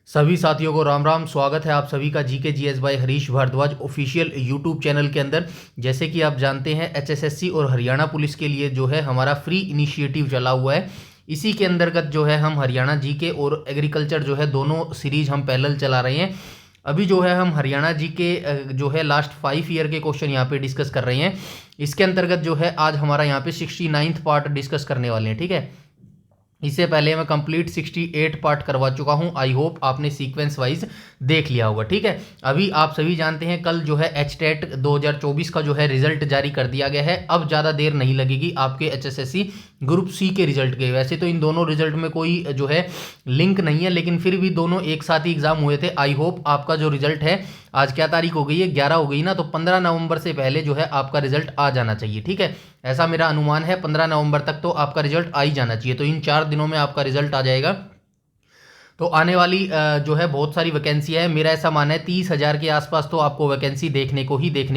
सभी साथियों को राम राम। स्वागत है आप सभी का GK GS by Harish Bhardwaj official YouTube channel के अंदर। जैसे कि आप जानते हैं एचएसएससी और हरियाणा पुलिस के लिए जो है हमारा फ्री इनिशिएटिव चला हुआ है। इसी के अंतर्गत जो है हम हरियाणा जीके और एग्रीकल्चर जो है दोनों सीरीज हम पैरेलल चला रहे हैं। अभी जो है हम हरियाणा जीके जो है लास्ट 5 ईयर के क्वेश्चन यहाँ पे डिस्कस कर रहे हैं। इसके अंतर्गत जो है आज हमारा यहाँ पे 69वां पार्ट डिस्कस करने वाले हैं। ठीक है, इससे पहले मैं कंप्लीट 68 पार्ट करवा चुका हूं। आई होप आपने सीक्वेंस वाइज देख लिया होगा। ठीक है, अभी आप सभी जानते हैं कल जो है एचटेट 2024 का जो है रिजल्ट जारी कर दिया गया है। अब ज़्यादा देर नहीं लगेगी आपके एचएसएससी ग्रुप सी के रिजल्ट के। वैसे तो इन दोनों रिजल्ट में कोई जो है लिंक नहीं है, लेकिन फिर भी दोनों एक साथ ही एग्जाम हुए थे। आई होप आपका जो रिजल्ट है, आज क्या तारीख हो गई है, 11 हो गई ना, तो 15 नवंबर से पहले जो है आपका रिजल्ट आ जाना चाहिए। ठीक है, ऐसा मेरा अनुमान है, 15 नवंबर तक तो आपका रिजल्ट आ ही जाना चाहिए। तो इन 4 दिनों में आपका रिजल्ट आ जाएगा। तो आने वाली जो है बहुत सारी वैकेंसी है। मेरा ऐसा मानना है 30,000 के आसपास तो आपको वैकेंसी देखने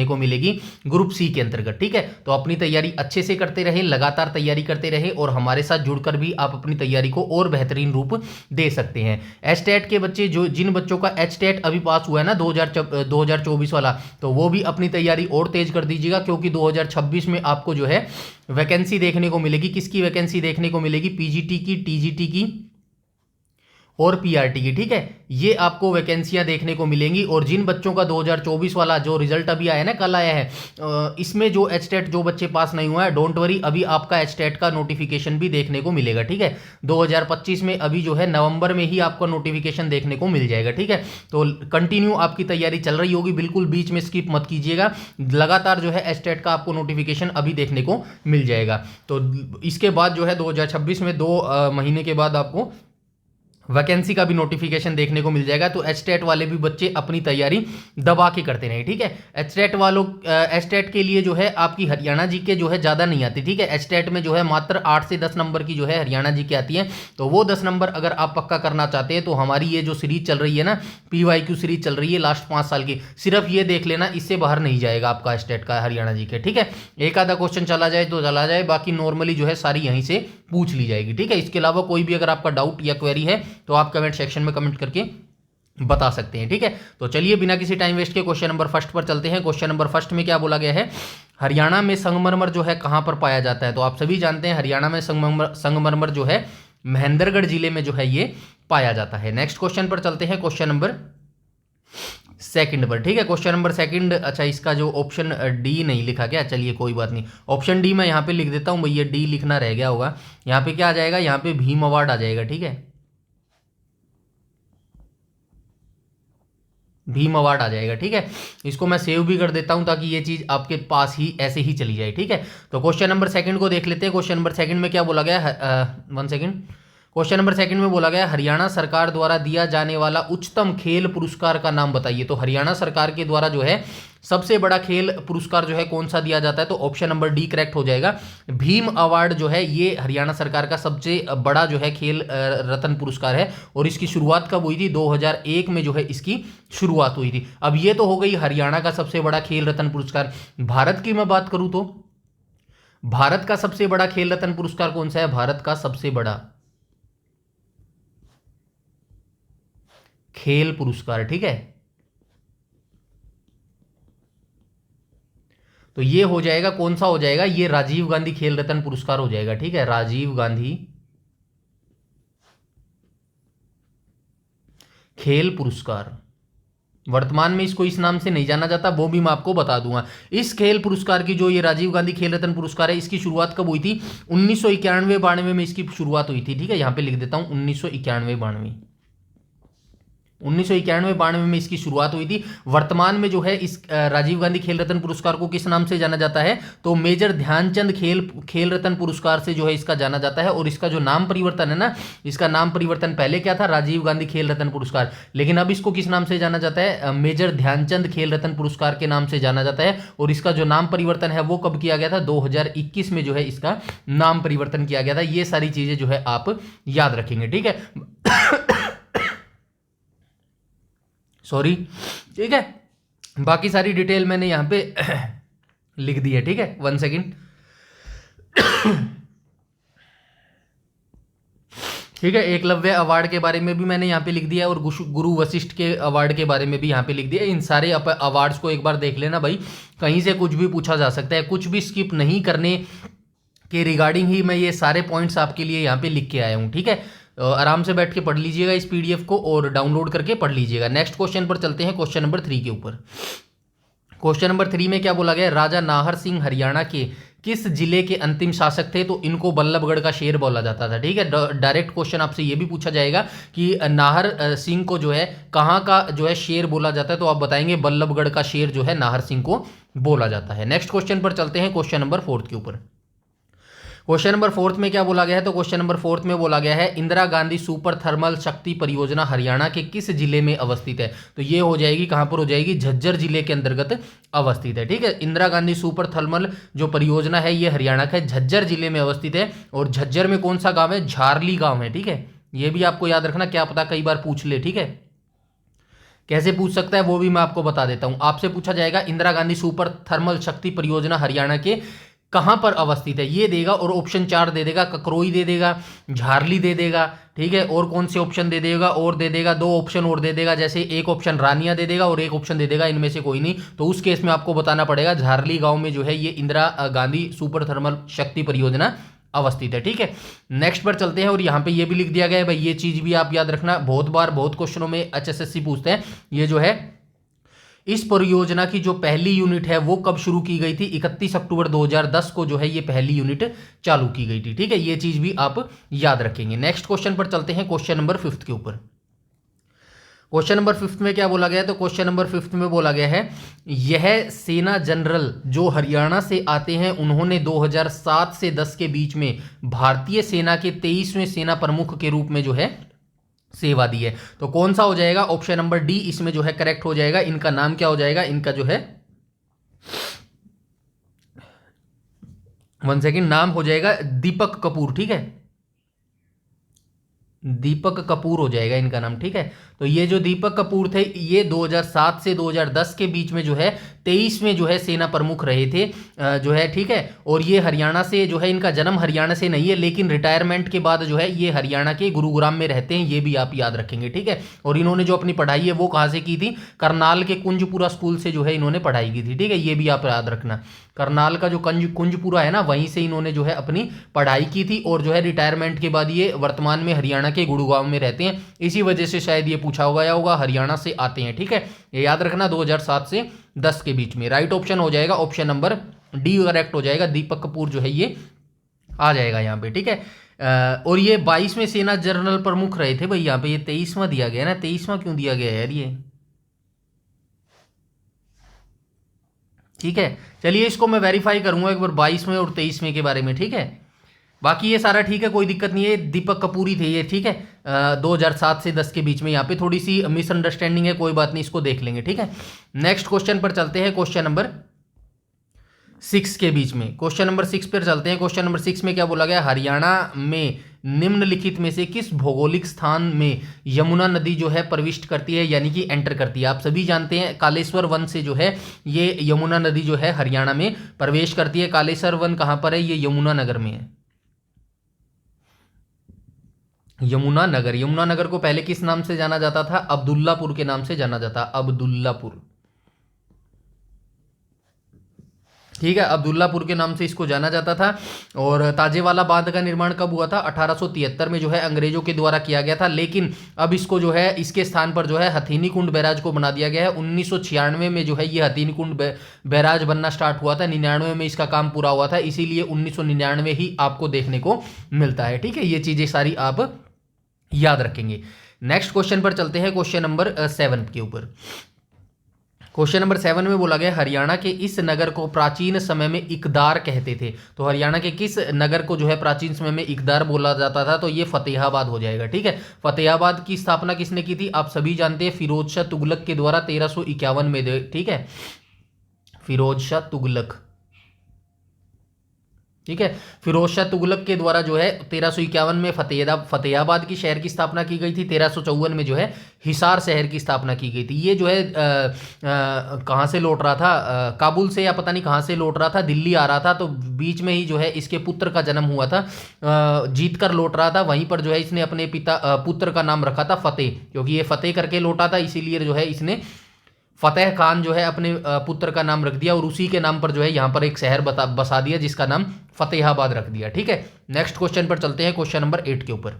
को मिलेगी ग्रुप सी के अंतर्गत। ठीक है, तो अपनी तैयारी अच्छे से करते रहे, लगातार तैयारी करते रहे और हमारे साथ जुड़कर भी आप अपनी तैयारी को और बेहतरीन रूप दे सकते हैं। एचटेट के बच्चे जो जिन बच्चों का एचटेट अभी पास हुआ है ना 2024 वाला, तो वो भी अपनी तैयारी और तेज कर दीजिएगा, क्योंकि 2026 में आपको जो है वैकेंसी देखने को मिलेगी। किसकी वैकेंसी देखने को मिलेगी? पीजीटी की, टीजीटी की और पीआरटी की। ठीक है, ये आपको वैकेंसियां देखने को मिलेंगी। और जिन बच्चों का 2024 वाला जो रिजल्ट अभी आया ना, कल आया है, इसमें जो एचटेट जो बच्चे पास नहीं हुआ है, डोंट वरी, अभी आपका एचटेट का नोटिफिकेशन भी देखने को मिलेगा। ठीक है, 2025 में अभी जो है नवंबर में ही आपको नोटिफिकेशन देखने को मिल जाएगा। ठीक है, तो कंटिन्यू आपकी तैयारी चल रही होगी, बिल्कुल बीच में स्किप मत कीजिएगा। लगातार जो है एचटेट का आपको नोटिफिकेशन अभी देखने को मिल जाएगा। तो इसके बाद जो है 2026 में 2 महीने के बाद आपको वैकेंसी का भी नोटिफिकेशन देखने को मिल जाएगा। तो एचटेट वाले भी बच्चे अपनी तैयारी दबा के करते रहे। ठीक है, एचटेट के लिए जो है आपकी हरियाणा जीके जो है ज़्यादा नहीं आती। ठीक है, एचटेट में जो है मात्र 8 से 10 नंबर की जो है हरियाणा जीके आती है। तो वो 10 नंबर अगर आप पक्का करना चाहते हैं तो हमारी ये जो सीरीज चल रही है ना, PYQ सीरीज चल रही है लास्ट 5 साल की, सिर्फ ये देख लेना, इससे बाहर नहीं जाएगा आपका एचटेट का हरियाणा जीके। ठीक है, एक आधा क्वेश्चन चला जाए तो चला जाए, बाकी नॉर्मली जो है सारी यहीं से पूछ ली जाएगी। ठीक है, इसके अलावा कोई भी अगर आपका डाउट या क्वेरी है तो आप कमेंट सेक्शन में कमेंट करके बता सकते हैं। ठीक है, तो चलिए बिना किसी टाइम वेस्ट के क्वेश्चन नंबर फर्स्ट पर चलते हैं। क्वेश्चन नंबर फर्स्ट में क्या बोला गया है? हरियाणा में संगमरमर जो है कहां पर पाया जाता है? तो आप सभी जानते हैं हरियाणा में संगमरमर जो है महेंद्रगढ़ जिले में जो है ये पाया जाता है। नेक्स्ट क्वेश्चन पर चलते हैं, क्वेश्चन नंबर सेकंड पर। ठीक है, क्वेश्चन नंबर सेकंड, अच्छा इसका जो ऑप्शन डी नहीं लिखा गया, चलिए कोई बात नहीं, ऑप्शन डी मैं यहाँ पे लिख देता हूँ भैया, डी लिखना रह गया होगा। यहाँ पे क्या आ जाएगा? यहाँ पे भीम अवार्ड आ जाएगा। ठीक है, भीम अवार्ड आ जाएगा। ठीक है, इसको मैं सेव भी कर देता हूं ताकि ये चीज आपके पास ही ऐसे ही चली जाए। ठीक है, तो क्वेश्चन नंबर सेकंड को देख लेते हैं। क्वेश्चन नंबर सेकंड में क्या बोला गया है? 1 सेकंड। क्वेश्चन नंबर सेकंड में बोला गया हरियाणा सरकार द्वारा दिया जाने वाला उच्चतम खेल पुरस्कार का नाम बताइए। तो हरियाणा सरकार के द्वारा जो है सबसे बड़ा खेल पुरस्कार जो है कौन सा दिया जाता है? तो ऑप्शन नंबर डी करेक्ट हो जाएगा। भीम अवार्ड जो है ये हरियाणा सरकार का सबसे बड़ा जो है खेल रत्न पुरस्कार है। और इसकी शुरुआत कब हुई थी? 2001 में जो है इसकी शुरुआत हुई थी। अब ये तो हो गई हरियाणा का सबसे बड़ा खेल रत्न पुरस्कार। भारत की मैं बात करूं तो भारत का सबसे बड़ा खेल रत्न पुरस्कार कौन सा है? भारत का सबसे बड़ा खेल पुरस्कार। ठीक है, तो ये हो जाएगा, कौन सा हो जाएगा? ये राजीव गांधी खेल रत्न पुरस्कार हो जाएगा। ठीक है, राजीव गांधी खेल पुरस्कार। वर्तमान में इसको इस नाम से नहीं जाना जाता, वो भी मैं आपको बता दूंगा। इस खेल पुरस्कार की जो ये राजीव गांधी खेल रत्न पुरस्कार है, इसकी शुरुआत कब हुई थी? 1991-92 में इसकी शुरुआत हुई थी। ठीक है, यहां पे लिख देता हूं 1991-92, 1991-92 में इसकी शुरुआत हुई थी। वर्तमान में जो है इस राजीव गांधी खेल रत्न पुरस्कार को किस नाम से जाना जाता है? तो मेजर ध्यानचंद खेल रत्न पुरस्कार से जो है इसका जाना जाता है। और इसका जो नाम परिवर्तन है ना, इसका नाम परिवर्तन पहले क्या था? राजीव गांधी खेल रत्न पुरस्कार, लेकिन अब इसको किस नाम से जाना जाता है? मेजर ध्यानचंद खेल रत्न पुरस्कार के नाम से जाना जाता है। और इसका जो नाम परिवर्तन है वो कब किया गया था? 2021 में जो है इसका नाम परिवर्तन किया गया था। ये सारी चीजें जो है आप याद रखेंगे। ठीक है, सॉरी। ठीक है, बाकी सारी डिटेल मैंने यहां पे लिख दी है। ठीक है, 1 सेकंड। ठीक है, एकलव्य अवार्ड के बारे में भी मैंने यहाँ पे लिख दिया है और गुरु वशिष्ठ के अवार्ड के बारे में भी यहाँ पे लिख दिया है। इन सारे अवार्ड्स को एक बार देख लेना भाई, कहीं से कुछ भी पूछा जा सकता है, कुछ भी स्किप नहीं करने के रिगार्डिंग ही मैं ये सारे पॉइंट्स आपके लिए यहाँ पे लिख के आया हूँ। ठीक है, आराम से बैठ के पढ़ लीजिएगा इस पीडीएफ को और डाउनलोड करके पढ़ लीजिएगा। नेक्स्ट क्वेश्चन पर चलते हैं, क्वेश्चन नंबर 3 के ऊपर। क्वेश्चन नंबर 3 में क्या बोला गया, राजा नाहर सिंह हरियाणा के किस जिले के अंतिम शासक थे? तो इनको बल्लभगढ़ का शेर बोला जाता था। ठीक है, डायरेक्ट क्वेश्चन आपसे ये भी पूछा जाएगा कि नाहर सिंह को जो है कहाँ का जो है शेर बोला जाता है, तो आप बताएंगे बल्लभगढ़ का शेर जो है नाहर सिंह को बोला जाता है। नेक्स्ट क्वेश्चन पर चलते हैं, क्वेश्चन नंबर 4 के ऊपर। क्वेश्चन नंबर 4 में क्या बोला गया है, तो क्वेश्चन नंबर 4 में बोला गया है इंदिरा गांधी सुपर थर्मल शक्ति परियोजना हरियाणा के किस जिले में अवस्थित है? तो ये हो जाएगी, कहां पर हो जाएगी, झज्जर जिले के अंतर्गत अवस्थित है। ठीक है, इंदिरा गांधी सुपर थर्मल जो परियोजना है ये हरियाणा का झज्जर जिले में अवस्थित है। और झज्जर में कौन सा गांव है? झारली गांव है। ठीक है, ये भी आपको याद रखना, क्या पता कई बार पूछ ले। ठीक है, कैसे पूछ सकता है वो भी मैं आपको बता देता हूं। आपसे पूछा जाएगा इंदिरा गांधी सुपर थर्मल शक्ति परियोजना हरियाणा के कहां पर अवस्थित है, ये देगा और ऑप्शन 4 दे देगा, ककरोई दे देगा, झारली दे देगा। ठीक है, और कौन से ऑप्शन दे देगा, और दे देगा 2 ऑप्शन और दे देगा, जैसे एक ऑप्शन रानिया दे देगा और एक ऑप्शन दे देगा इनमें से कोई नहीं। तो उस केस में आपको बताना पड़ेगा झारली गांव में जो है ये इंदिरा गांधी सुपर थर्मल शक्ति परियोजना अवस्थित है। ठीक है, नेक्स्ट पर चलते हैं और यहाँ पे ये भी लिख दिया गया है भाई, ये चीज भी आप याद रखना, बहुत बार बहुत क्वेश्चनों में एचएसएससी पूछते हैं। ये जो है इस परियोजना की जो पहली यूनिट है वो कब शुरू की गई थी? 31 अक्टूबर 2010 को जो है ये पहली यूनिट चालू की गई थी। ठीक है, ये चीज भी आप याद रखेंगे। नेक्स्ट क्वेश्चन पर चलते हैं, क्वेश्चन नंबर 5 के ऊपर। क्वेश्चन नंबर 5 में क्या बोला गया है, तो क्वेश्चन नंबर 5 में बोला गया है यह सेना जनरल जो हरियाणा से आते हैं उन्होंने 2007 से 10 के बीच में भारतीय सेना के 23वें सेना प्रमुख के रूप में जो है सेवा दी है। तो कौन सा हो जाएगा? ऑप्शन नंबर डी इसमें जो है करेक्ट हो जाएगा। इनका नाम क्या हो जाएगा? इनका जो है 1 सेकेंड, नाम हो जाएगा दीपक कपूर। ठीक है, दीपक कपूर हो जाएगा इनका नाम। ठीक है, तो ये जो दीपक कपूर थे ये 2007 से 2010 के बीच में जो है 23 में जो है सेना प्रमुख रहे थे जो है। ठीक है, और ये हरियाणा से जो है, इनका जन्म हरियाणा से नहीं है लेकिन रिटायरमेंट के बाद जो है ये हरियाणा के गुरुग्राम में रहते हैं, ये भी आप याद रखेंगे। ठीक है, और इन्होंने जो अपनी पढ़ाई है वो कहाँ से की थी? करनाल के कुंजपुरा स्कूल से जो है इन्होंने पढ़ाई की थी। ठीक है, ये भी आप याद रखना, करनाल का जो कुंजपुरा है ना वहीं से इन्होंने जो है अपनी पढ़ाई की थी और जो है रिटायरमेंट के बाद ये वर्तमान में हरियाणा के गुड़गांव में रहते हैं। इसी वजह से शायद ये पूछा होगा हरियाणा से आते हैं। ठीक है, ये याद रखना 2007 से 10 के बीच में। राइट ऑप्शन हो जाएगा ऑप्शन नंबर डी करेक्ट हो जाएगा, दीपक कपूर जो है ये आ जाएगा यहाँ पे। ठीक है, और ये 22वें सेना जनरल प्रमुख रहे थे भाई। यहाँ पे ये 23वां दिया गया ना, 23वां क्यों दिया गया यार ये? ठीक है, चलिए इसको मैं वेरीफाई करूंगा एक बार 22वें और 23वें के बारे में। ठीक है, बाकी ये सारा ठीक है, कोई दिक्कत नहीं है, दीपक कपूर ही थे ये। ठीक है, 2007 से 10 के बीच में। यहाँ पे थोड़ी सी मिसअंडरस्टैंडिंग है, कोई बात नहीं, इसको देख लेंगे। ठीक है, नेक्स्ट क्वेश्चन पर चलते हैं, क्वेश्चन नंबर 6 के बीच में। क्वेश्चन नंबर 6 पर चलते हैं। क्वेश्चन नंबर 6 में क्या बोला गया? हरियाणा में निम्नलिखित में से किस भौगोलिक स्थान में यमुना नदी जो है प्रविष्ट करती है, यानी कि एंटर करती है? आप सभी जानते हैं कालेश्वर वन से जो है ये यमुना नदी जो है हरियाणा में प्रवेश करती है। कालेश्वर वन कहां पर है? ये यमुना नगर में है। यमुना नगर, यमुना नगर को पहले किस नाम से जाना जाता था? अब्दुल्लापुर के नाम से जाना जाता, अब्दुल्लापुर। ठीक है, अब्दुल्लापुर के नाम से इसको जाना जाता था। और ताजेवाला बांध का निर्माण कब हुआ था? 1873 में जो है अंग्रेजों के द्वारा किया गया था, लेकिन अब इसको जो है इसके स्थान पर जो है हथीनी कुंड बैराज को बना दिया गया है। 1996 में जो है ये हथीनी कुंड बैराज बनना स्टार्ट हुआ था, 99 में इसका काम पूरा हुआ था, इसीलिए 1999 ही आपको देखने को मिलता है। ठीक है, ये चीजें सारी आप याद रखेंगे। नेक्स्ट क्वेश्चन पर चलते हैं, क्वेश्चन नंबर 7 के ऊपर। क्वेश्चन नंबर 7 में बोला गया हरियाणा के इस नगर को प्राचीन समय में इकदार कहते थे। तो हरियाणा के किस नगर को जो है प्राचीन समय में इकदार बोला जाता था? तो ये फतेहाबाद हो जाएगा। ठीक है, फतेहाबाद की स्थापना किसने की थी? आप सभी जानते हैं फिरोज शाह तुगलक के द्वारा 1351 में। ठीक है, फिरोज शाह तुगलक, ठीक है। फिरोज शाह तुगलक के द्वारा जो है 1351 में फतेहाबाद की शहर की स्थापना की गई थी। 1354 में जो है हिसार शहर की स्थापना की गई थी। ये जो है कहाँ से लौट रहा था, काबुल से या पता नहीं कहाँ से लौट रहा था, दिल्ली आ रहा था, तो बीच में ही जो है इसके पुत्र का जन्म हुआ था। जीत कर लौट रहा था, वहीं पर जो है इसने अपने पुत्र का नाम रखा था फतेह, क्योंकि ये फतेह करके लौटा था, इसीलिए जो है इसने फतेह खान जो है अपने पुत्र का नाम रख दिया, और उसी के नाम पर जो है यहाँ पर एक शहर बसा दिया जिसका नाम फतेहाबाद रख दिया। ठीक है। नेक्स्ट क्वेश्चन पर चलते हैं, क्वेश्चन नंबर 8 के ऊपर।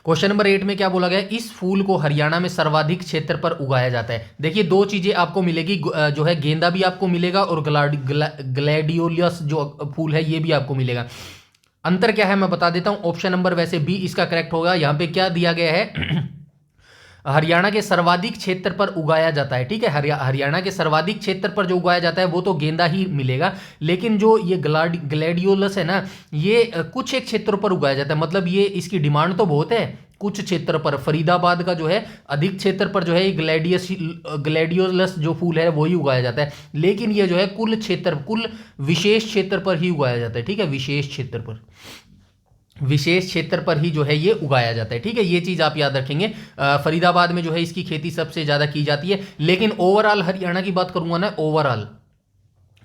क्वेश्चन नंबर 8 में क्या बोला गया, इस फूल को हरियाणा में सर्वाधिक क्षेत्र पर उगाया जाता है। देखिए दो चीजें आपको मिलेगी, जो है गेंदा भी आपको मिलेगा और ग्लैडियोलस जो फूल है ये भी आपको मिलेगा। अंतर क्या है मैं बता देता हूं। ऑप्शन नंबर वैसे बी इसका करेक्ट होगा। यहां पे क्या दिया गया है हरियाणा के सर्वाधिक क्षेत्र पर उगाया जाता है। ठीक है। हरियाणा के सर्वाधिक क्षेत्र पर जो उगाया जाता है वो तो गेंदा ही मिलेगा, लेकिन जो ये ग्लैडियोलस है ना, ये कुछ एक क्षेत्रों पर उगाया जाता है। मतलब ये इसकी डिमांड तो बहुत है, कुछ क्षेत्र पर, फरीदाबाद का जो है अधिक क्षेत्र पर जो है ग्लैडियोलस जो फूल है वही उगाया जाता है, लेकिन ये जो है कुल विशेष क्षेत्र पर ही उगाया जाता है। ठीक है। विशेष क्षेत्र पर ही जो है ये उगाया जाता है। ठीक है। ये चीज आप याद रखेंगे। फरीदाबाद में जो है इसकी खेती सबसे ज्यादा की जाती है, लेकिन ओवरऑल हरियाणा की बात करूंगा ना,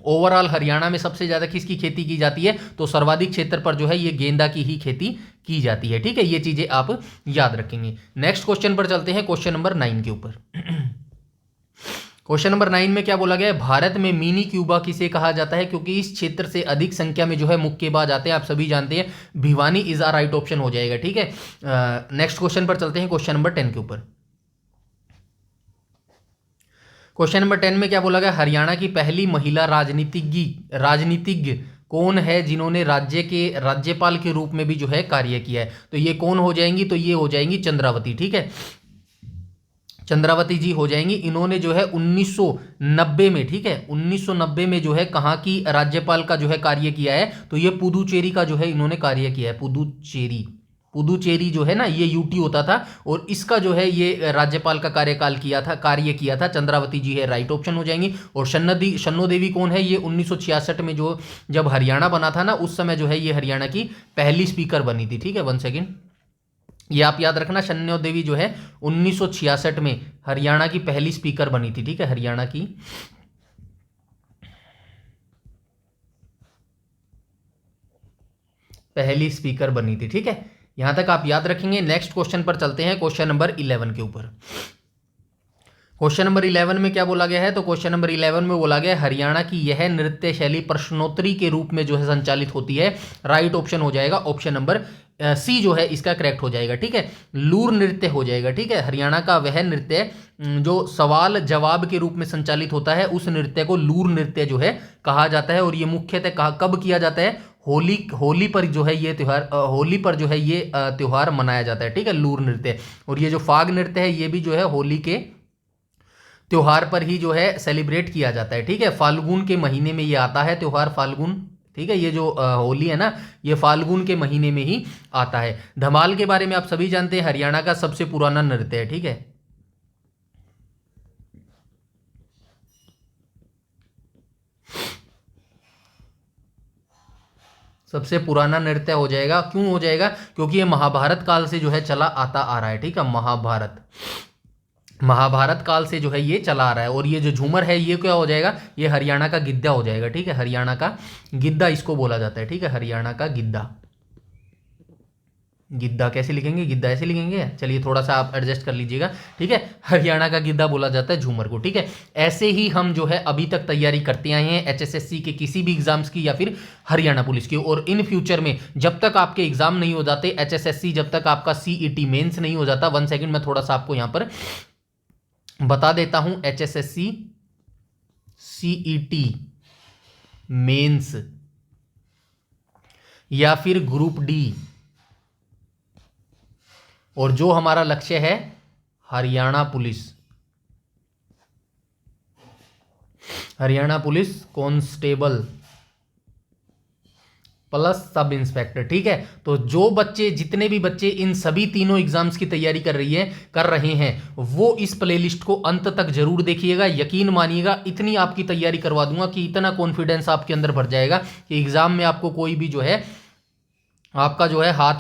ओवरऑल हरियाणा में सबसे ज्यादा किसकी खेती की जाती है, तो सर्वाधिक क्षेत्र पर जो है ये गेंदा की ही खेती की जाती है। ठीक है। ये चीजें आप याद रखेंगे। नेक्स्ट क्वेश्चन पर चलते हैं, क्वेश्चन नंबर 9 के ऊपर। क्वेश्चन नंबर 9 में क्या बोला गया है, भारत में मिनी क्यूबा किसे कहा जाता है, क्योंकि इस क्षेत्र से अधिक संख्या में जो है मुक्केबाज आते हैं। आप सभी जानते हैं, Bhiwani is a right option हो जाएगा। ठीक है। नेक्स्ट क्वेश्चन पर चलते हैं, क्वेश्चन नंबर 10 के ऊपर। क्वेश्चन नंबर 10 में क्या बोला गया, हरियाणा की पहली महिला राजनीतिज्ञ कौन है जिन्होंने राज्य के राज्यपाल के रूप में भी जो है कार्य किया है। तो ये कौन हो जाएंगी, तो ये हो जाएंगी चंद्रावती। ठीक है। चंद्रावती जी हो जाएंगी। इन्होंने जो है 1990 में, ठीक है, 1990 में जो है कहाँ की राज्यपाल का जो है कार्य किया है, तो ये पुदुचेरी का जो है इन्होंने कार्य किया है। पुदुचेरी जो है ना, ये यूटी होता था, और इसका जो है ये राज्यपाल का कार्य किया था चंद्रावती जी है, राइट ऑप्शन हो जाएंगी। और शन्नो देवी कौन है, ये 1966 में जो जब हरियाणा बना था ना, उस समय जो है ये हरियाणा की पहली स्पीकर बनी थी। ठीक है। 1 सेकेंड, ये आप याद रखना, शन्नो देवी जो है 1966 में हरियाणा की पहली स्पीकर बनी थी। ठीक है। हरियाणा की पहली स्पीकर बनी थी। ठीक है। यहां तक आप याद रखेंगे। नेक्स्ट क्वेश्चन पर चलते हैं, क्वेश्चन नंबर 11 के ऊपर। क्वेश्चन नंबर 11 में क्या बोला गया है, तो क्वेश्चन नंबर 11 में बोला गया है, हरियाणा की यह नृत्य शैली प्रश्नोत्तरी के रूप में जो है संचालित होती है। राइट ऑप्शन हो जाएगा ऑप्शन नंबर सी जो है इसका करेक्ट हो जाएगा। ठीक है। लूर नृत्य हो जाएगा। ठीक है। हरियाणा का वह नृत्य जो सवाल जवाब के रूप में संचालित होता है, उस नृत्य को लूर नृत्य जो है कहा जाता है। और ये मुख्यतः कब किया जाता है, होली पर जो है ये त्यौहार, होली पर जो है ये त्यौहार मनाया जाता है। ठीक है। लूर नृत्य। और ये जो फाग नृत्य है ये भी जो है होली के त्योहार पर ही जो है सेलिब्रेट किया जाता है। ठीक है। फाल्गुन के महीने में ये आता है त्योहार, फाल्गुन। ठीक है। ये जो होली है ना, ये फाल्गुन के महीने में ही आता है। धमाल के बारे में आप सभी जानते हैं, हरियाणा का सबसे पुराना नृत्य है। ठीक है। सबसे पुराना नृत्य हो जाएगा। क्यों हो जाएगा, क्योंकि ये महाभारत काल से जो है चला आता आ रहा है। ठीक है। महाभारत काल से जो है ये चला आ रहा है। और ये जो झूमर है ये क्या हो जाएगा, ये हरियाणा का गिद्दा हो जाएगा। ठीक है। हरियाणा का गिद्दा इसको बोला जाता है। ठीक है। हरियाणा का गिद्दा। गिद्दा कैसे लिखेंगे, गिद्दा ऐसे लिखेंगे, चलिए थोड़ा सा आप एडजस्ट कर लीजिएगा। ठीक है। हरियाणा का गिद्दा बोला जाता है झूमर को। ठीक है। ऐसे ही हम जो है अभी तक तैयारी करते आए हैं एचएसएससी के किसी भी एग्जाम्स की या फिर हरियाणा पुलिस की। और इन फ्यूचर में जब तक आपके एग्जाम नहीं हो जाते एचएसएससी, जब तक आपका सीईटी मेंस नहीं हो जाता, 1 सेकंड मैं थोड़ा सा आपको यहां पर बता देता हूं। एचएसएससी सीईटी मेंस या फिर ग्रुप डी, और जो हमारा लक्ष्य है Haryana police constable, plus sub inspector. ठीक है, तो जो बच्चे, जितने भी बच्चे इन सभी तीनों एग्जाम्स की तैयारी कर रहे हैं वो इस प्लेलिस्ट को अंत तक जरूर देखिएगा। यकीन मानिएगा इतनी आपकी तैयारी करवा दूंगा कि इतना कॉन्फिडेंस आपके अंदर भर जाएगा कि एग्जाम में आपको कोई भी जो है, आपका जो है हाथ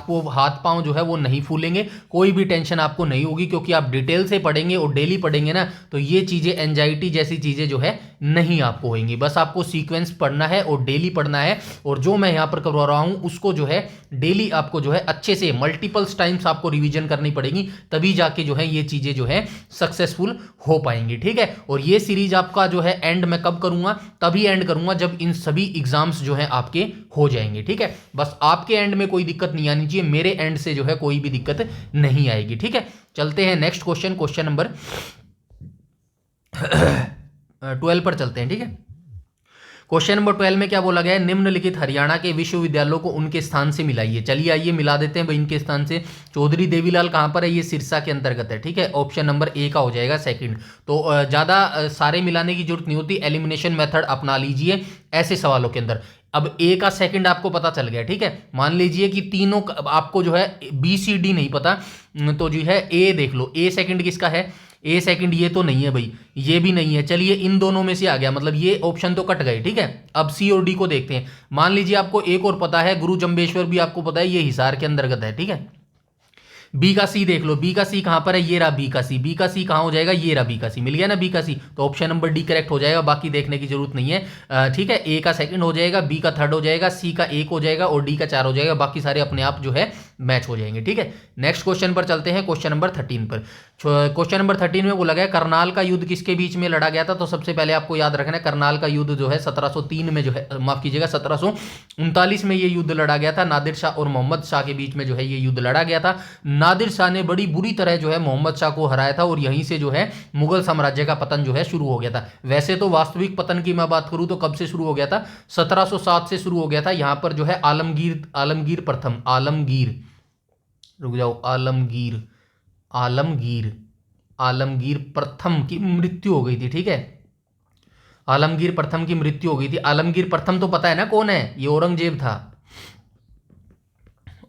पांव जो है वो नहीं फूलेंगे, कोई भी टेंशन आपको नहीं होगी, क्योंकि आप डिटेल से पढ़ेंगे और डेली पढ़ेंगे ना, तो ये चीज़ें एंजाइटी जैसी चीज़ें जो है नहीं आपको होंगी। बस आपको सीक्वेंस पढ़ना है और डेली पढ़ना है, और जो मैं यहाँ पर करवा रहा हूँ उसको जो है डेली आपको जो है अच्छे से मल्टीपल्स टाइम्स आपको रिवीजन करनी पड़ेगी, तभी जाके जो है ये चीज़ें जो है सक्सेसफुल हो पाएंगी। ठीक है, और ये सीरीज आपका जो है एंड मैं कब करूँगा, तभी एंड करूँगा जब इन सभी एग्जाम्स जो है आपके हो जाएंगे। ठीक है, बस आपके एंड में कोई दिक्कत नहीं आनी चाहिए, मेरे एंड से जो है कोई भी दिक्कत नहीं आएगी। ठीक है, चलते हैं नेक्स्ट क्वेश्चन, क्वेश्चन नंबर 12 पर चलते हैं। ठीक है, क्वेश्चन नंबर 12 में क्या बोला गया है, निम्नलिखित हरियाणा के विश्वविद्यालयों को उनके स्थान से मिलाइए। चलिए आइए मिला देते हैं भाई इनके स्थान से। चौधरी देवीलाल कहां पर है, ये सिरसा के अंतर्गत है। ठीक है, ऑप्शन नंबर ए का हो जाएगा सेकंड। तो ज्यादा सारे मिलाने की जरूरत नहीं होती, एलिमिनेशन मेथड अपना लीजिए ऐसे सवालों के अंदर। अब ए का सेकंड आपको पता चल गया। ठीक है, मान लीजिए कि तीनों आपको जो है बी सी डी नहीं पता, तो जो है ए देख लो, ए सेकंड किसका है, ए सेकंड ये तो नहीं है भाई, ये भी नहीं है। चलिए इन दोनों में से आ गया, मतलब ये ऑप्शन तो कट गए। ठीक है, अब सी और डी को देखते हैं। मान लीजिए आपको एक और पता है, गुरु जंबेश्वर भी आपको पता है, ये हिसार के अंतर्गत है। ठीक है, बी का सी देख लो, बी का सी कहां पर है, ये रहा बी का सी। बी का सी कहां हो जाएगा, ये रहा बी का सी, मिल गया ना बी का सी, तो ऑप्शन नंबर डी करेक्ट हो जाएगा, बाकी देखने की जरूरत नहीं है। ठीक है, ए का सेकंड हो जाएगा, बी का थर्ड हो जाएगा, सी का एक हो जाएगा और डी का 4 हो जाएगा, बाकी सारे अपने आप जो है मैच हो जाएंगे। ठीक है, नेक्स्ट क्वेश्चन पर चलते हैं, क्वेश्चन नंबर 13 पर। क्वेश्चन नंबर 13 में बोला गया करनाल का युद्ध किसके बीच में लड़ा गया था, तो सबसे पहले आपको याद रखना है करनाल का युद्ध जो है 1703 में जो है, माफ कीजिएगा 1739 में ये युद्ध लड़ा गया था। नादिर शाह और मोहम्मद शाह के बीच में जो है ये युद्ध लड़ा गया था। नादिर शाह ने बड़ी बुरी तरह जो है मोहम्मद शाह को हराया था, और यहीं से जो है मुगल साम्राज्य का पतन जो है शुरू हो गया था। वैसे तो वास्तविक पतन की मैं बात करूं तो कब से शुरू हो गया था, 1707 से शुरू हो गया था। यहां पर जो है आलमगीर प्रथम, रुक जाओ, आलमगीर प्रथम की मृत्यु हो गई थी। ठीक है, आलमगीर प्रथम की मृत्यु हो गई थी। आलमगीर प्रथम तो पता है ना कौन है, ये औरंगजेब था।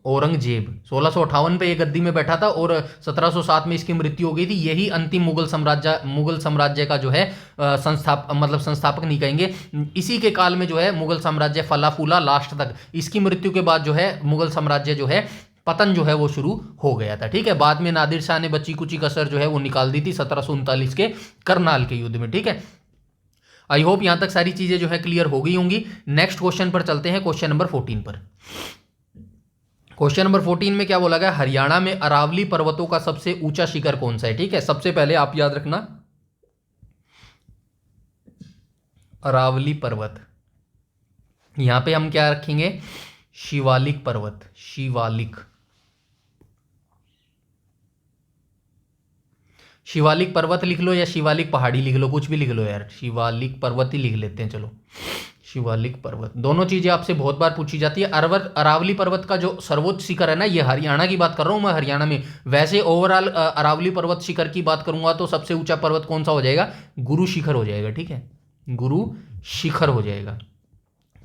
औरंगजेब 1658 पे ये गद्दी में बैठा था और 1707 में इसकी मृत्यु हो गई थी। यही अंतिम मुगल साम्राज्य का जो है संस्थापक नहीं कहेंगे, इसी के काल में जो है मुगल साम्राज्य फला फूला लास्ट तक। इसकी मृत्यु के बाद जो है मुगल साम्राज्य जो है पतन जो है वो शुरू हो गया था। ठीक है, बाद में नादिर शाह ने बची कुची कसर जो है वो निकाल दी थी 1739 के करनाल के युद्ध में। ठीक है, आई होप यहां तक सारी चीजें जो है क्लियर हो गई होंगी। नेक्स्ट क्वेश्चन पर चलते हैं, क्वेश्चन नंबर 14 पर। क्वेश्चन नंबर 14 में क्या बोला गया, हरियाणा में अरावली पर्वतों का सबसे ऊंचा शिखर कौन सा है। ठीक है, सबसे पहले आप याद रखना अरावली पर्वत, यहां पे हम क्या रखेंगे, शिवालिक पर्वत, शिवालिक पर्वत लिख लो या शिवालिक पहाड़ी लिख लो, कुछ भी लिख लो यार, शिवालिक पर्वत ही लिख लेते हैं। चलो शिवालिक पर्वत, दोनों चीजें आपसे बहुत बार पूछी जाती है। अरावली पर्वत का जो सर्वोच्च शिखर है ना, ये हरियाणा की बात कर रहा हूं मैं, हरियाणा में। वैसे ओवरऑल अरावली पर्वत शिखर की बात करूंगा तो सबसे ऊंचा पर्वत कौन सा हो जाएगा, गुरु शिखर हो जाएगा। ठीक है, गुरु शिखर हो जाएगा।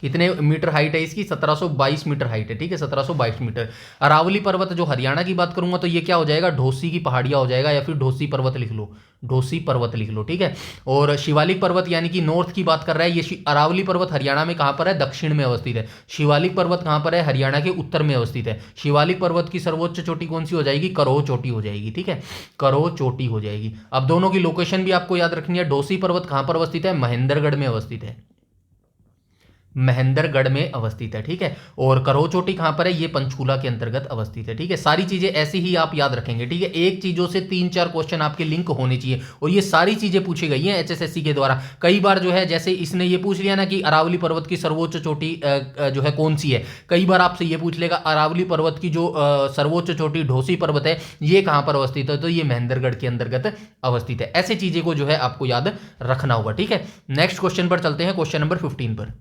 कितने मीटर हाइट है इसकी, 1722 मीटर हाइट है। ठीक है, 1722 मीटर। अरावली पर्वत जो हरियाणा की बात करूंगा तो ये क्या हो जाएगा, ढोसी की पहाड़ियां हो जाएगा, या फिर ढोसी पर्वत लिख लो, ढोसी पर्वत लिख लो। ठीक है, और शिवालिक पर्वत यानी कि नॉर्थ की बात कर रहा है ये। अरावली पर्वत हरियाणा में कहां पर है, दक्षिण में अवस्थित है। शिवालिक पर्वत कहां पर है, हरियाणा के उत्तर में अवस्थित है। शिवालिक पर्वत की सर्वोच्च चोटी कौन सी हो जाएगी, करोह चोटी हो जाएगी। ठीक है, करोह चोटी हो जाएगी। अब दोनों की लोकेशन भी आपको याद रखनी है। ढोसी पर्वत कहां पर अवस्थित है, महेंद्रगढ़ में अवस्थित है, महेंद्रगढ़ में अवस्थित है। ठीक है, और करोह चोटी कहां पर है, ये पंचकूला के अंतर्गत अवस्थित है। ठीक है, सारी चीजें ऐसी ही आप याद रखेंगे। ठीक है, एक चीजों से 3-4 क्वेश्चन आपके लिंक होने चाहिए, और ये सारी चीजें पूछी गई हैं एचएसएससी के द्वारा। कई बार जो है जैसे इसने ये पूछ लिया ना कि अरावली पर्वत की सर्वोच्च चोटी जो है कौन सी है, कई बार आपसे ये पूछ लेगा अरावली पर्वत की जो सर्वोच्च चोटी ढोसी पर्वत है ये कहां पर अवस्थित है, तो ये महेंद्रगढ़ के अंतर्गत अवस्थित है। ऐसी चीजें को जो है आपको याद रखना होगा। ठीक है, नेक्स्ट क्वेश्चन पर चलते हैं, क्वेश्चन नंबर 15 पर।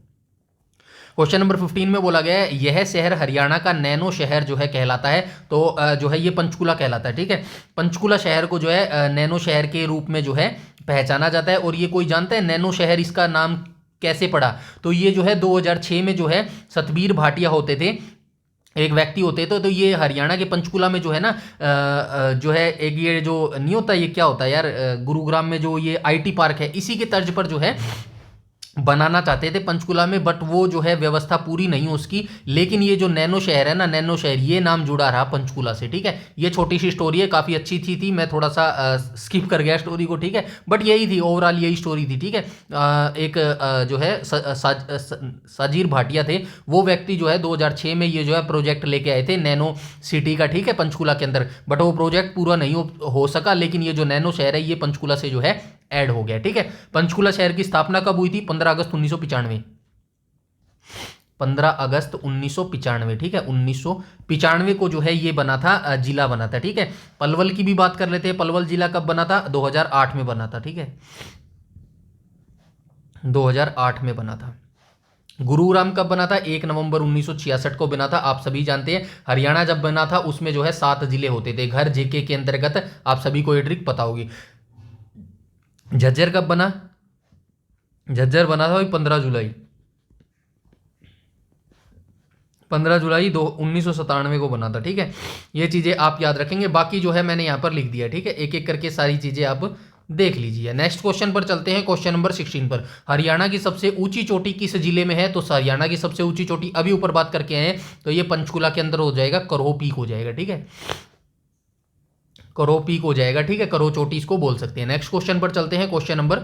क्वेश्चन नंबर 15 में बोला गया है यह शहर हरियाणा का नैनो शहर जो है कहलाता है, तो जो है ये पंचकूला कहलाता है। ठीक है, पंचकूला शहर को जो है नैनो शहर के रूप में जो है पहचाना जाता है। और ये कोई जानता है नैनो शहर इसका नाम कैसे पड़ा? तो ये जो है 2006 में जो है सतबीर भाटिया होते थे, एक व्यक्ति होते तो ये हरियाणा के पंचकुला में जो है ना जो है एक ये जो नहीं होता, ये क्या होता है यार, गुरुग्राम में जो ये आईटी पार्क है, इसी के तर्ज पर जो है बनाना चाहते थे पंचकुला में, बट वो जो है व्यवस्था पूरी नहीं उसकी। लेकिन ये जो नैनो शहर है ना, नैनो शहर, ये नाम जुड़ा रहा पंचकुला से, ठीक है। ये छोटी सी स्टोरी है, काफ़ी अच्छी थी मैं थोड़ा सा स्किप कर गया स्टोरी को, ठीक है, बट यही थी ओवरऑल, यही स्टोरी थी, ठीक है। एक जो है साजिर भाटिया थे, वो व्यक्ति जो है 2006 में ये जो है प्रोजेक्ट लेके आए थे नैनो सिटी का, ठीक है, पंचकुला के अंदर, बट वो प्रोजेक्ट पूरा नहीं हो सका। लेकिन ये जो नैनो शहर है ये पंचकुला से जो है ऐड हो गया, ठीक है। पंचकुला शहर की स्थापना कब हुई थी? 15 अगस्त 1995, 15 अगस्त 1995, ठीक है। 1995 को जो है ये बना था, जिला बना था, ठीक है। पलवल की भी बात कर लेते हैं, पलवल जिला कब बना था? 2008 में बना था, ठीक है, 2008 में बना था। गुरुग्राम कब बना था? 1 नवंबर 1966 को बना था। आप सभी जानते हैं हरियाणा जब बना था उसमें जो है 7 जिले होते थे, घर जेके के अंतर्गत, आप सभी को ये ट्रिक पता होगी। झज्जर कब बना? झज्जर बना था भाई 15 जुलाई, 15 जुलाई 1997 को बना था, ठीक है। ये चीज़ें आप याद रखेंगे, बाकी जो है मैंने यहाँ पर लिख दिया, ठीक है, एक एक करके सारी चीज़ें आप देख लीजिए। नेक्स्ट क्वेश्चन पर चलते हैं, क्वेश्चन नंबर 16 पर। हरियाणा की सबसे ऊंची चोटी किस जिले में है? तो हरियाणा की सबसे ऊंची चोटी अभी ऊपर बात करके आए हैं, तो ये पंचकुला के अंदर हो जाएगा, करोह पीक हो जाएगा, ठीक है, करो पीक हो जाएगा, ठीक है, करो चोटी इसको बोल सकते हैं। नेक्स्ट क्वेश्चन पर चलते हैं, क्वेश्चन नंबर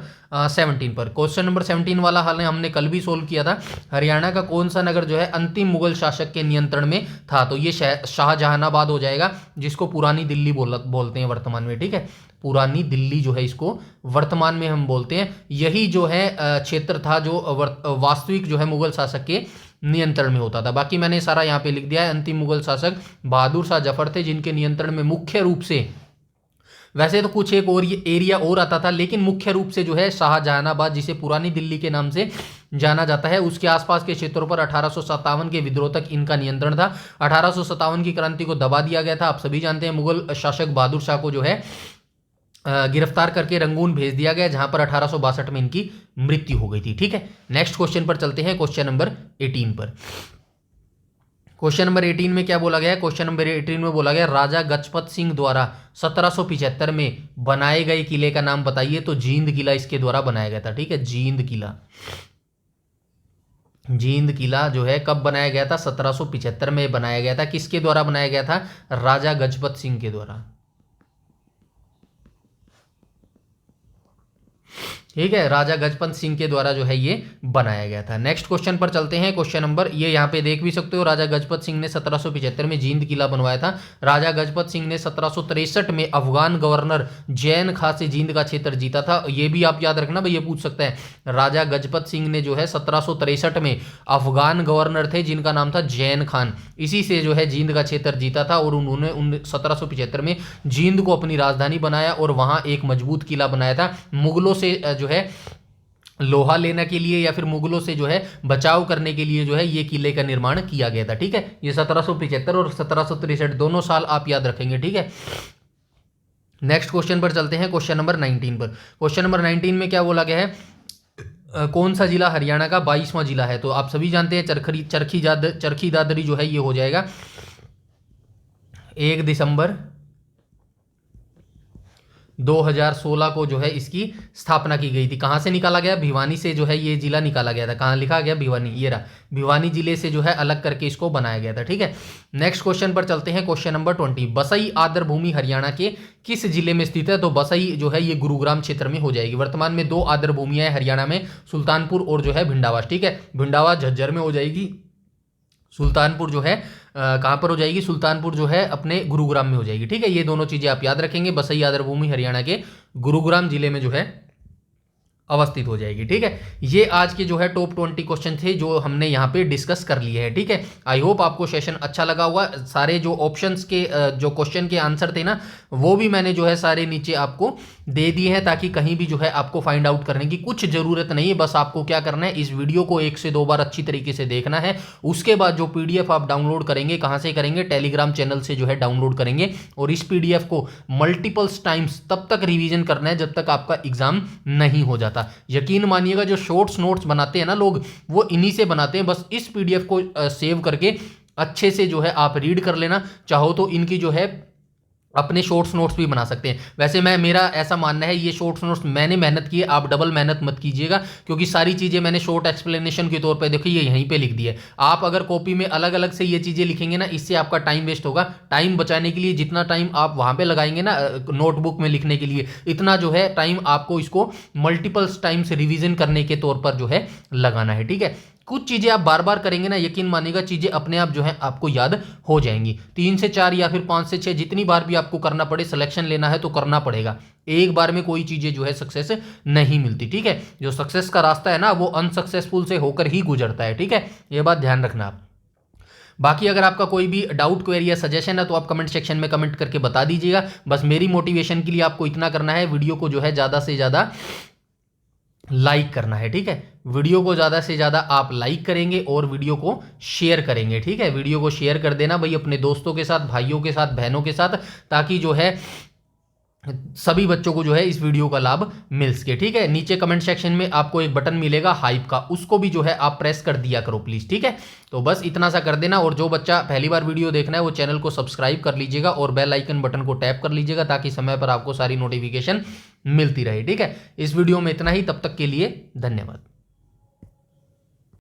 17 पर। क्वेश्चन नंबर 17 वाला हाल हमने कल भी सोल्व किया था। हरियाणा का कौन सा नगर जो है अंतिम मुगल शासक के नियंत्रण में था? तो ये शाहजहानाबाद हो जाएगा, जिसको पुरानी दिल्ली बोलते हैं वर्तमान में, ठीक है, पुरानी दिल्ली जो है इसको वर्तमान में हम बोलते हैं। यही जो है क्षेत्र था जो वास्तविक जो है मुगल शासक के नियंत्रण में होता था। बाकी मैंने सारा यहाँ पे लिख दिया है। अंतिम मुगल शासक बहादुर शाह जफर थे, जिनके नियंत्रण में मुख्य रूप से, वैसे तो कुछ एक और एरिया और आता था, लेकिन मुख्य रूप से जो है शाहजहानाबाद, जिसे पुरानी दिल्ली के नाम से जाना जाता है, उसके आसपास के क्षेत्रों पर 1857 के विद्रोह तक इनका नियंत्रण था। 1857 की क्रांति को दबा दिया गया था। आप सभी जानते हैं मुगल शासक बहादुर शाह को जो है गिरफ्तार करके रंगून भेज दिया गया, जहां पर 1862 में इनकी मृत्यु हो गई थी, ठीक है। नेक्स्ट क्वेश्चन पर चलते हैं, क्वेश्चन नंबर 18 पर। क्वेश्चन नंबर 18 में क्या बोला गया है? क्वेश्चन नंबर 18 में बोला गया राजा गजपत सिंह द्वारा 1775 में बनाए गए किले का नाम बताइए। तो जींद किला इसके द्वारा बनाया गया था, ठीक है, जींद किला। जींद किला जो है कब बनाया गया था? 1775 में बनाया गया था। किसके द्वारा बनाया गया था? राजा गजपत सिंह के द्वारा, ठीक है, राजा गजपत सिंह के द्वारा जो है ये बनाया गया था। नेक्स्ट क्वेश्चन पर चलते हैं, क्वेश्चन नंबर, ये यहाँ पे देख भी सकते हो, राजा गजपत सिंह ने 1775 में जींद किला बनवाया था। राजा गजपत सिंह ने 1763 में अफगान गवर्नर जैन खां से जींद का क्षेत्र जीता था। ये भी आप याद रखना भाई, ये पूछ सकता है। राजा गजपत सिंह ने जो है 1763 में अफगान गवर्नर थे जिनका नाम था जैन खान, इसी से जो है जींद का क्षेत्र जीता था, और उन्होंने 1775 में जींद को अपनी राजधानी बनाया और वहां एक मजबूत किला बनाया था। मुगलों से जो है लोहा लेने के लिए या फिर मुगलों से जो है बचाव करने के लिए जो है ये किले का निर्माण किया गया था, ठीक है। ये 1775 और 1763 दोनों साल आप याद रखेंगे, ठीक है। नेक्स्ट क्वेश्चन पर चलते हैं, क्वेश्चन नंबर 19 पर। क्वेश्चन नंबर 19 में क्या बोला गया है? कौन सा जिला हरियाणा का 22वां जिला है? तो आप सभी जानते हैं चरखी दादरी जो है ये हो जाएगा 1 दिसंबर 2016 को जो है इसकी स्थापना की गई थी। कहाँ से निकाला गया? भिवानी से जो है ये जिला निकाला गया था। कहाँ लिखा गया? भिवानी, ये रहा, भिवानी जिले से जो है अलग करके इसको बनाया गया था, ठीक है। नेक्स्ट क्वेश्चन पर चलते हैं, क्वेश्चन नंबर 20। बसई आर्द्र भूमि हरियाणा के किस जिले में स्थित है? तो बसई जो है ये गुरुग्राम क्षेत्र में हो जाएगी। वर्तमान में 2 आर्द्र भूमियां हैं हरियाणा में, सुल्तानपुर और जो है भिंडावास, ठीक है। भिंडावास झज्जर में हो जाएगी, सुल्तानपुर जो है कहाँ पर हो जाएगी? सुल्तानपुर जो है अपने गुरुग्राम में हो जाएगी, ठीक है। ये दोनों चीज़ें आप याद रखेंगे। बसई आर्द्र भूमि हरियाणा के गुरुग्राम जिले में जो है अवस्थित हो जाएगी, ठीक है। ये आज के जो है टॉप 20 क्वेश्चन थे जो हमने यहाँ पे डिस्कस कर लिए हैं, ठीक है। आई होप आपको सेशन अच्छा लगा होगा। सारे जो ऑप्शंस के जो क्वेश्चन के आंसर थे ना, वो भी मैंने जो है सारे नीचे आपको दे दिए हैं, ताकि कहीं भी जो है आपको फाइंड आउट करने की कुछ ज़रूरत नहीं है। बस आपको क्या करना है, इस वीडियो को 1 से 2 बार अच्छी तरीके से देखना है। उसके बाद जो PDF आप डाउनलोड करेंगे, कहाँ से करेंगे? टेलीग्राम चैनल से जो है डाउनलोड करेंगे, और इस PDF को मल्टीपल्स टाइम्स तब तक रिविजन करना है जब तक आपका एग्जाम नहीं हो जाता। जाता। यकीन मानिएगा जो शॉर्ट्स नोट्स बनाते हैं ना लोग, वो इन्हीं से बनाते हैं। बस इस पीडीएफ को सेव करके अच्छे से जो है आप रीड कर लेना। चाहो तो इनकी जो है अपने शॉर्ट्स नोट्स भी बना सकते हैं। वैसे मेरा ऐसा मानना है, ये शॉर्ट्स नोट्स मैंने मेहनत की है, आप डबल मेहनत मत कीजिएगा, क्योंकि सारी चीज़ें मैंने शॉर्ट एक्सप्लेनेशन के तौर पे देखिए ये यहीं पे लिख दी है। आप अगर कॉपी में अलग अलग से ये चीज़ें लिखेंगे ना, इससे आपका टाइम वेस्ट होगा। टाइम बचाने के लिए जितना टाइम आप वहाँ पे लगाएंगे ना नोटबुक में लिखने के लिए, इतना जो है टाइम आपको इसको मल्टीपल टाइम्स रिविजन करने के तौर पर जो है लगाना है। ठीक है, कुछ चीज़ें आप बार बार करेंगे ना, यकीन मानिएगा चीज़ें अपने आप जो है आपको याद हो जाएंगी। 3 से 4 या फिर 5 से 6 जितनी बार भी आपको करना पड़े, सिलेक्शन लेना है तो करना पड़ेगा। एक बार में कोई चीज़ें जो है सक्सेस नहीं मिलती। ठीक है, जो सक्सेस का रास्ता है ना, वो अनसक्सेसफुल से होकर ही गुजरता है। ठीक है, ये बात ध्यान रखना आप। बाकी अगर आपका कोई भी डाउट, क्वेरी या सजेशन है तो आप कमेंट सेक्शन में कमेंट करके बता दीजिएगा। बस मेरी मोटिवेशन के लिए आपको इतना करना है, वीडियो को जो है ज़्यादा से ज़्यादा लाइक करना है। ठीक है, वीडियो को ज़्यादा से ज़्यादा आप लाइक करेंगे और वीडियो को शेयर करेंगे। ठीक है, वीडियो को शेयर कर देना भाई अपने दोस्तों के साथ, भाइयों के साथ, बहनों के साथ, ताकि जो है सभी बच्चों को जो है इस वीडियो का लाभ मिल सके। ठीक है, नीचे कमेंट सेक्शन में आपको एक बटन मिलेगा हाइप का, उसको भी जो है आप प्रेस कर दिया करो प्लीज़। ठीक है, तो बस इतना सा कर देना। और जो बच्चा पहली बार वीडियो देखना है वो चैनल को सब्सक्राइब कर लीजिएगा और बेल आइकन बटन को टैप कर लीजिएगा, ताकि समय पर आपको सारी नोटिफिकेशन मिलती रहे। ठीक है, इस वीडियो में इतना ही, तब तक के लिए धन्यवाद।